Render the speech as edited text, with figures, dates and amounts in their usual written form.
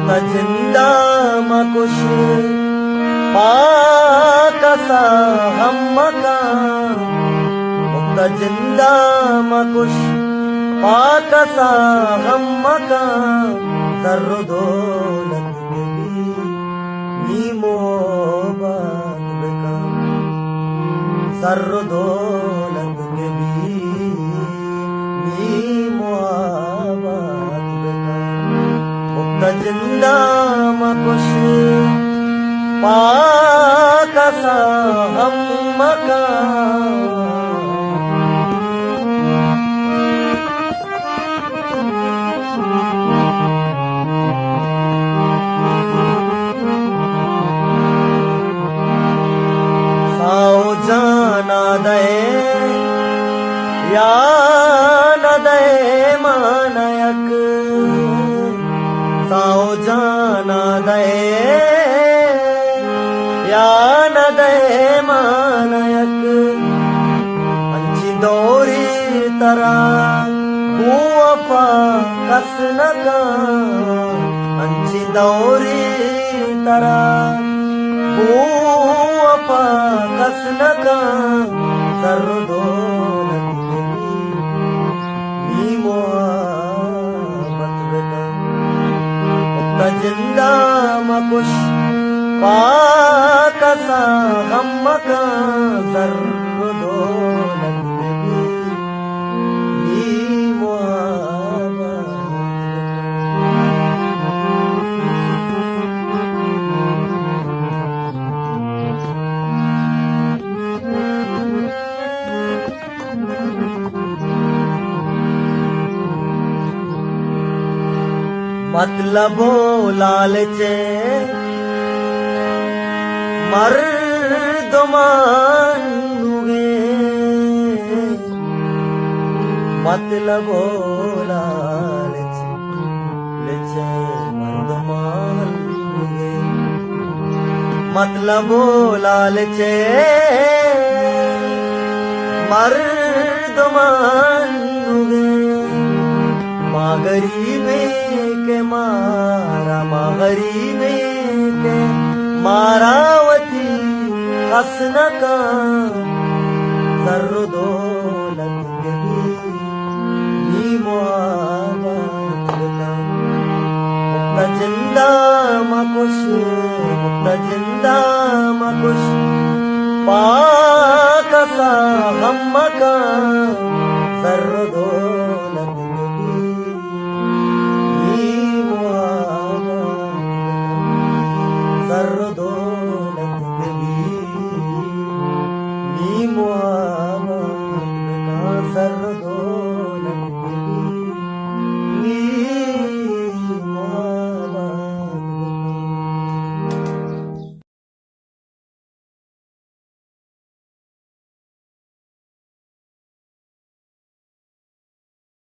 जिंदा मकुश पाकसा हम मकान मुक्त जिंदा मकुश पाकसा हम मकान जर्रो दौलत के भी नीमो बात बेकार जर्रो दौलत के भी नीमो बात बेकार मुक्त जिंदा मकुश पाकसा हम मकान साओ जाना दे या न दे मानयक साओ जाना दे या न दे मानयक अंची दौरी तरा वफा कसनका अंची दौरी तरा वफा कसनका जर्रो दौलत के भी नीमो बात बेकार मुक्त जिंदा मकुश पाकसा हम मकान जर्रो दौलत के भी नीमो बात मतलबो लालचे मर्दमान लुगे मतलबो लालचे लेचे मर्दमान लुगे मतलबो लालचे मर्दमान लुगे माँ गरीबे के मारा माँ गरीबे के मारावती हसनका जर्रो दो